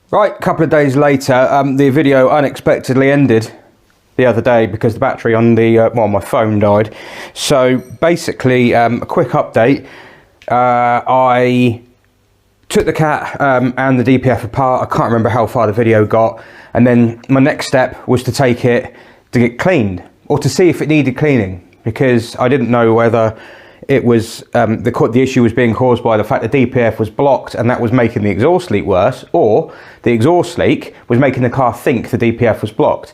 Right, a couple of days later, the video unexpectedly ended the other day because the battery on the my phone died. So basically, a quick update. I took the cat and the DPF apart. I can't remember how far the video got, and then my next step was to take it to get cleaned, or to see if it needed cleaning, because I didn't know whether it was the issue was being caused by the fact the DPF was blocked and that was making the exhaust leak worse, or the exhaust leak was making the car think the DPF was blocked.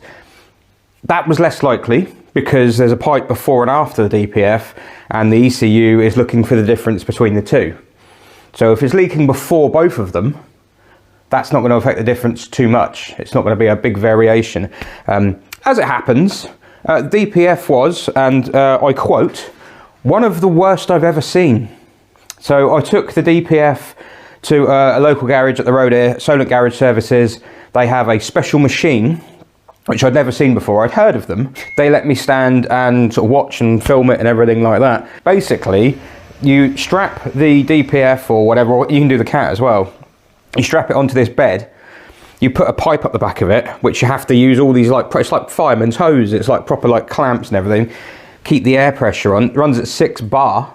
That was less likely because there's a pipe before and after the DPF, and the ECU is looking for the difference between the two. So if it's leaking before both of them, that's not going to affect the difference too much. It's not going to be a big variation. As it happens, DPF was, and I quote, "one of the worst I've ever seen." So I took the DPF to a local garage at the road here, Solent Garage Services. They have a special machine, which I'd never seen before. I'd heard of them. They let me stand and sort of watch and film it and everything like that. Basically, you strap the DPF or whatever, or you can do the cat as well. You strap it onto this bed. You put a pipe up the back of it, which you have to use all these, like, it's like fireman's hose. It's like proper like clamps and everything. Keep the air pressure on. It runs at 6 bar,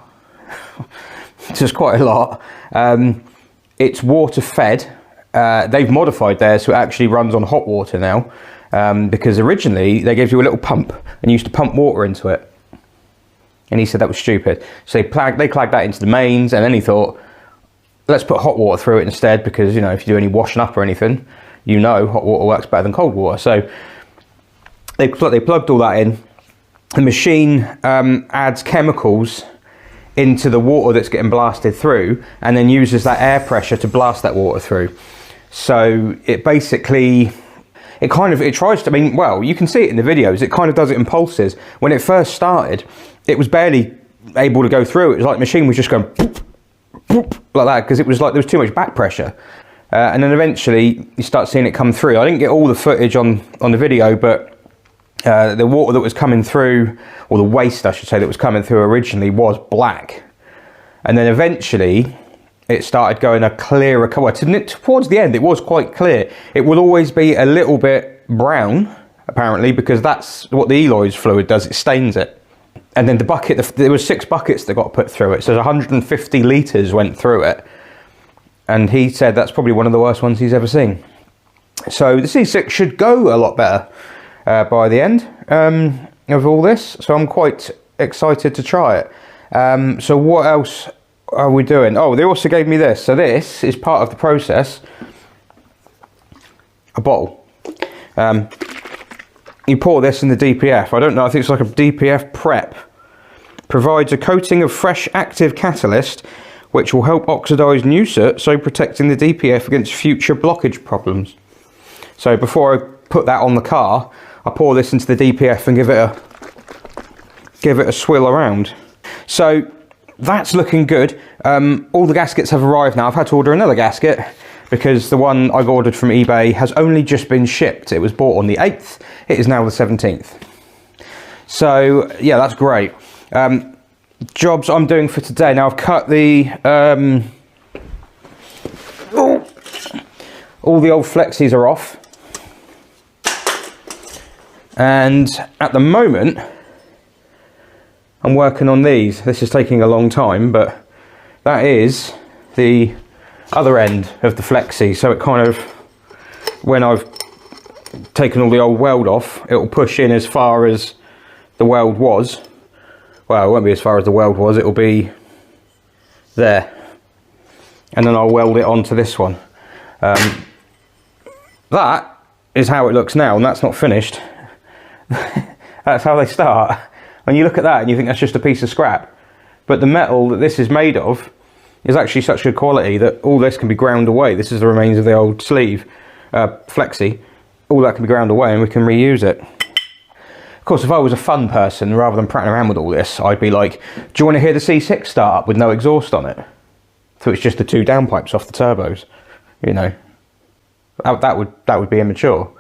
which is quite a lot. It's water fed. They've modified theirs so it actually runs on hot water now, because originally they gave you a little pump and you used to pump water into it. And he said that was stupid. So they clagged that into the mains, and then he thought, let's put hot water through it instead, because, you know, if you do any washing up or anything, you know hot water works better than cold water. So they plugged all that in. The machine adds chemicals into the water that's getting blasted through, and then uses that air pressure to blast that water through. So it basically, it tries to, I mean, well, you can see it in the videos, it kind of does it in pulses. When it first started, it was barely able to go through. It was like the machine was just going boop, boop, like that, because it was like there was too much back pressure. And then eventually you start seeing it come through. I didn't get all the footage on the video, but the water that was coming through, or the waste I should say, that was coming through originally was black. And then eventually it started going a clearer colour. Towards the end it was quite clear. It will always be a little bit brown, apparently, because that's what the Eloy's fluid does, it stains it. And then the bucket, there was 6 buckets that got put through it, so 150 litres went through it. And he said that's probably one of the worst ones he's ever seen. So the C6 should go a lot better by the end of all this, so I'm quite excited to try it. So what else are we doing? Oh, they also gave me this. So this is part of the process. A bottle. You pour this in the DPF. I don't know, I think it's like a DPF prep. Provides a coating of fresh active catalyst which will help oxidise new soot, so protecting the DPF against future blockage problems. So before I put that on the car, I pour this into the DPF and give it a swill around. So that's looking good. All the gaskets have arrived now. I've had to order another gasket because the one I've ordered from eBay has only just been shipped. It was bought on the 8th. It is now the 17th. So yeah, that's great. Jobs I'm doing for today. Now I've cut the all the old flexies are off, and at the moment I'm working on these. This is taking a long time, but that is the other end of the flexi. So it kind of, when I've taken all the old weld off, it will push in as far as the weld was. Well, it won't be as far as the weld was, it'll be there. And then I'll weld it onto this one. That is how it looks now, and that's not finished. That's how they start. When you look at that and you think that's just a piece of scrap. But the metal that this is made of is actually such good quality that all this can be ground away. This is the remains of the old sleeve, flexi. All that can be ground away and we can reuse it. Of course, if I was a fun person, rather than prattling around with all this, I'd be like, do you want to hear the C6 start up with no exhaust on it? So it's just the 2 downpipes off the turbos, you know. That would be immature.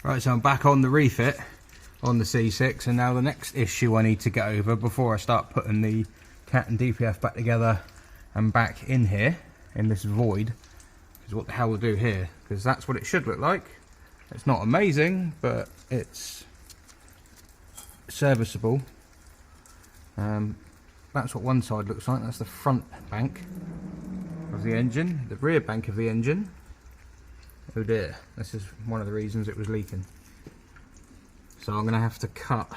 Right, so I'm back on the refit on the C6, and now the next issue I need to get over before I start putting the cat and DPF back together and back in here, in this void, is what the hell we'll do here, because that's what it should look like. It's not amazing, but it's serviceable. That's what one side looks like. That's the front bank of the engine, the rear bank of the engine. Oh dear, this is one of the reasons it was leaking. So I'm going to have to cut,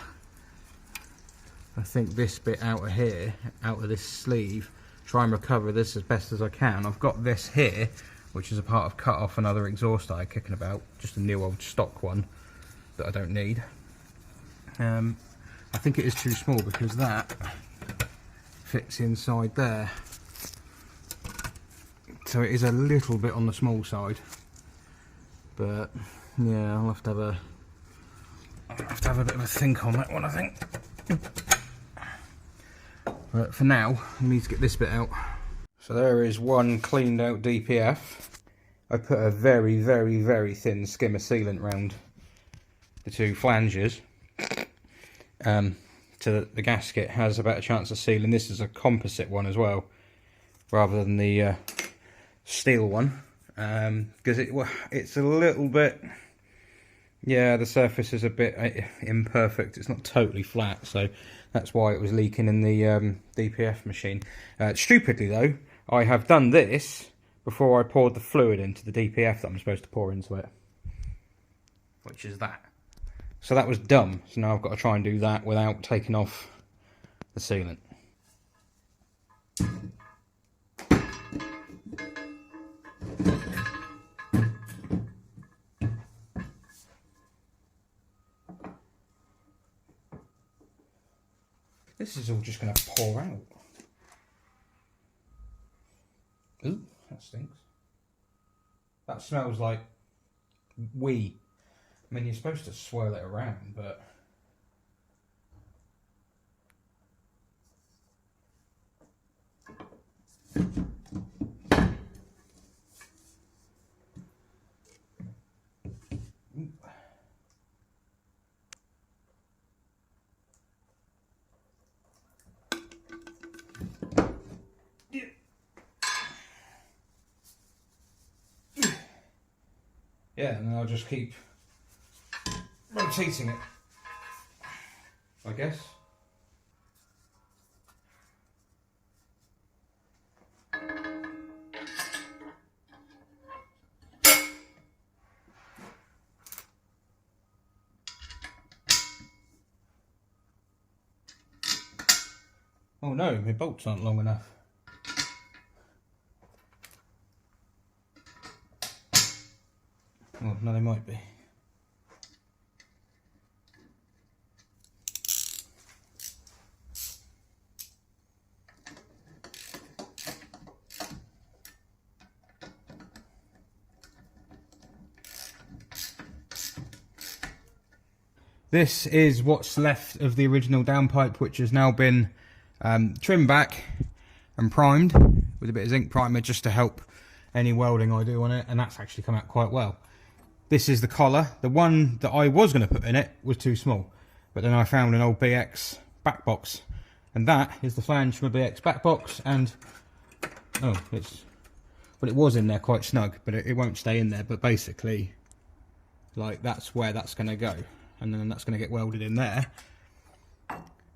I think, this bit out of here, out of this sleeve, try and recover this as best as I can. I've got this here, which is a part of cut off another exhaust I had kicking about, just a new old stock one that I don't need. I think it is too small because that fits inside there. So it is a little bit on the small side. But yeah, I'll have to have a bit of a think on that one, I think. But for now, I need to get this bit out. So there is one cleaned out DPF. I put a very, very, very thin skim of sealant round the two flanges. So that the gasket has a better chance of sealing. This is a composite one as well, rather than the steel one. Because it's a little bit, yeah, the surface is a bit imperfect. It's not totally flat, so that's why it was leaking in the DPF machine. Stupidly though, I have done this before I poured the fluid into the DPF that I'm supposed to pour into it, which is that. So that was dumb. So now I've got to try and do that without taking off the sealant. This is all just going to pour out. Ooh, that stinks. That smells like wee. I mean, you're supposed to swirl it around, but... yeah, and then I'll just keep rotating it, I guess. Oh no, my bolts aren't long enough. Oh, no, they might be. This is what's left of the original downpipe, which has now been trimmed back and primed with a bit of zinc primer just to help any welding I do on it, and that's actually come out quite well. This is the collar. The one that I was going to put in it was too small, but then I found an old BX back box, and that is the flange from a BX back box. And oh, well, it was in there quite snug, but it won't stay in there. But basically, like, that's where that's going to go, and then that's going to get welded in there.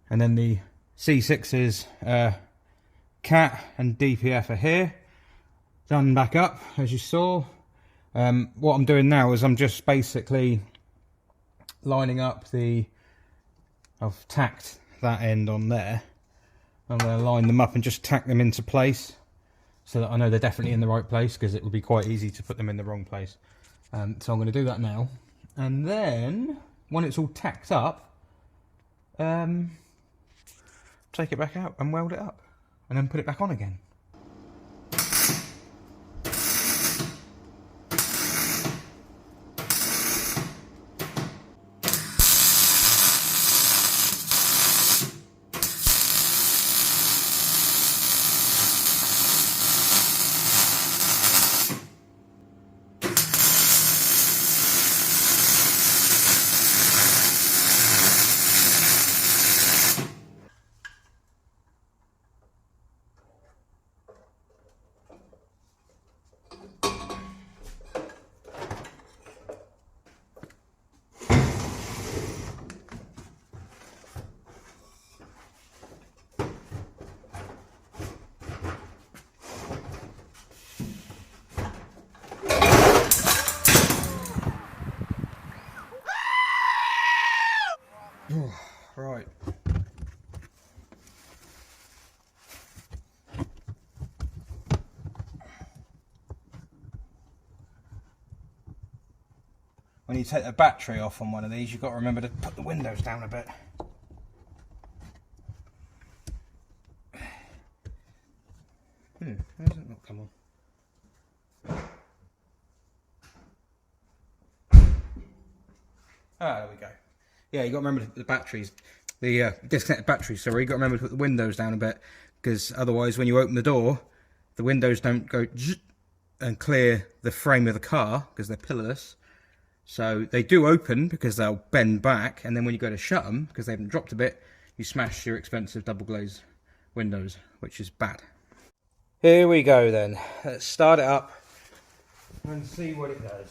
And then the C6's cat and DPF are here, done back up as you saw. What I'm doing now is I'm just basically lining up I've tacked that end on there. I'm going to line them up and just tack them into place so that I know they're definitely in the right place, because it would be quite easy to put them in the wrong place. So I'm going to do that now, and then when it's all tacked up, take it back out and weld it up, and then put it back on again. Right. When you take the battery off on one of these, you've got to remember to put the windows down a bit. Why does it not come on? Ah, there we go. Yeah, you got to remember the batteries, the disconnected batteries. Sorry, you got to remember to put the windows down a bit, because otherwise, when you open the door, the windows don't go and clear the frame of the car because they're pillarless. So they do open because they'll bend back, and then when you go to shut them, because they haven't dropped a bit, you smash your expensive double glazed windows, which is bad. Here we go then. Let's start it up and see what it does.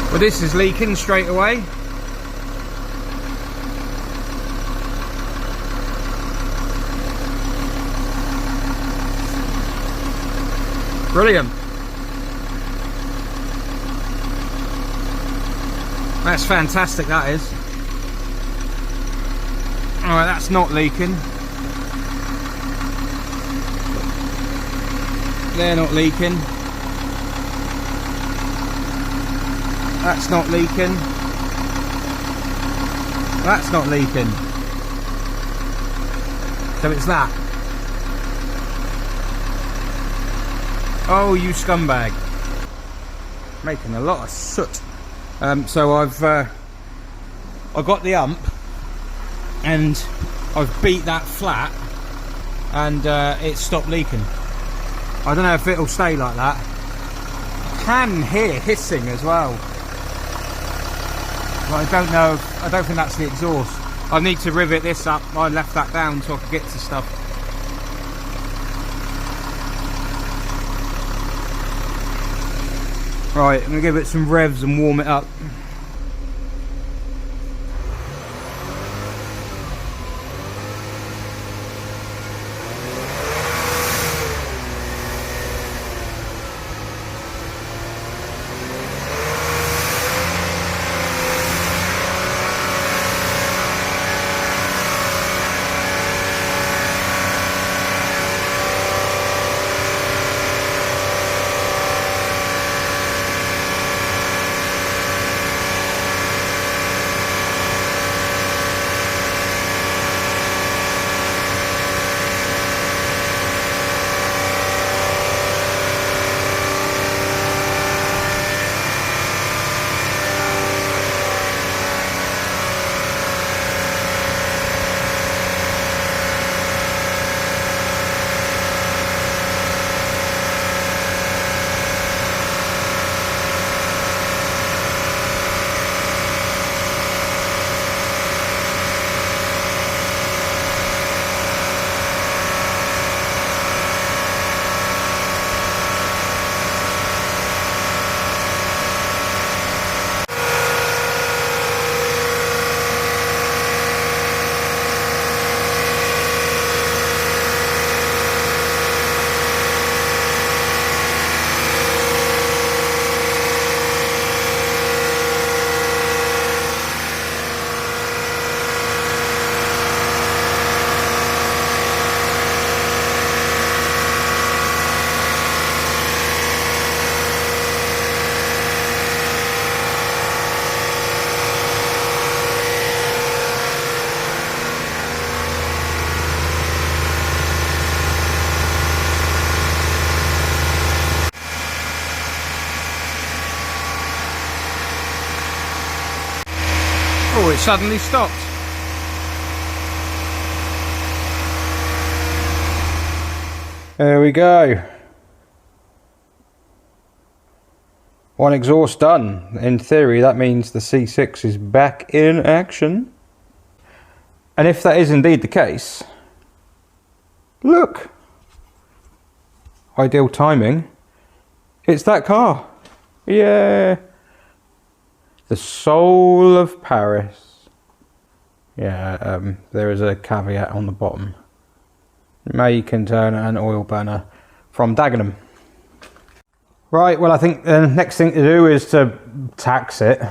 Well, this is leaking straight away. Brilliant. That's fantastic, that is. Alright, that's not leaking. They're not leaking. That's not leaking. That's not leaking. So it's that. Oh, you scumbag. Making a lot of soot. So I've got the ump and I've beat that flat and it stopped leaking. I don't know if it'll stay like that. I can hear hissing as well. But I don't know, I don't think that's the exhaust. I need to rivet this up. I left that down so I could get to stuff. Right, I'm going to give it some revs and warm it up. Oh, it suddenly stopped. There we go. One exhaust done. In theory, that means the C6 is back in action. And if that is indeed the case, look, ideal timing. It's that car. Yeah. The soul of Paris. Yeah, there is a caveat on the bottom. May contain an oil burner from Dagenham. Right, well, I think the next thing to do is to tax it.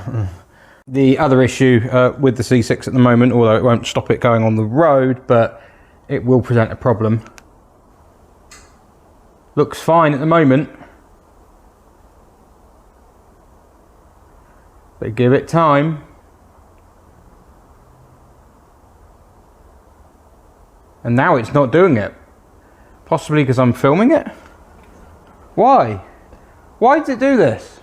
The other issue with the C6 at the moment, although it won't stop it going on the road, but it will present a problem. Looks fine at the moment. But give it time. And now it's not doing it. Possibly because I'm filming it? Why? Why did it do this?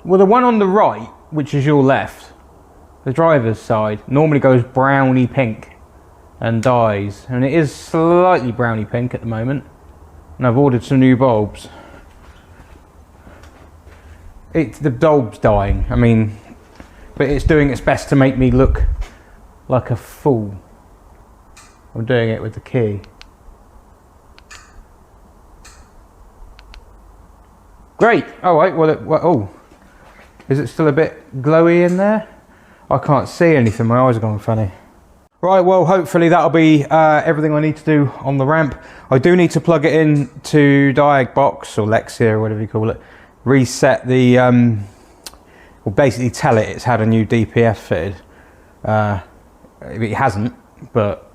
Well, the one on the right, which is your left, the driver's side, normally goes browny pink and dies. And it is slightly browny pink at the moment. And I've ordered some new bulbs. The bulb's dying, I mean, but it's doing its best to make me look like a fool. I'm doing it with the key. Great. All right. Well, oh, is it still a bit glowy in there? I can't see anything. My eyes are going funny. Right. Well, hopefully that'll be everything I need to do on the ramp. I do need to plug it in to Diag Box or Lexia or whatever you call it. Reset the. Well, basically tell it it's had a new DPF fitted. It hasn't, but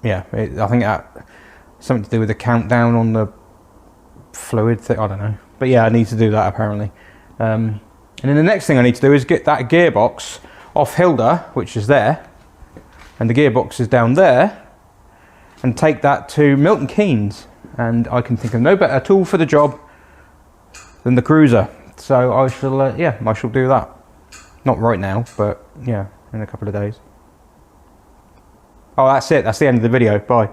yeah, I think that something to do with the countdown on the fluid thing. I don't know. But yeah, I need to do that apparently. And then the next thing I need to do is get that gearbox off Hilda, which is there, and the gearbox is down there, and take that to Milton Keynes. And I can think of no better tool for the job than the cruiser. So I shall, yeah, I shall do that. Not right now, but yeah, in a couple of days. Oh, that's it. That's the end of the video. Bye.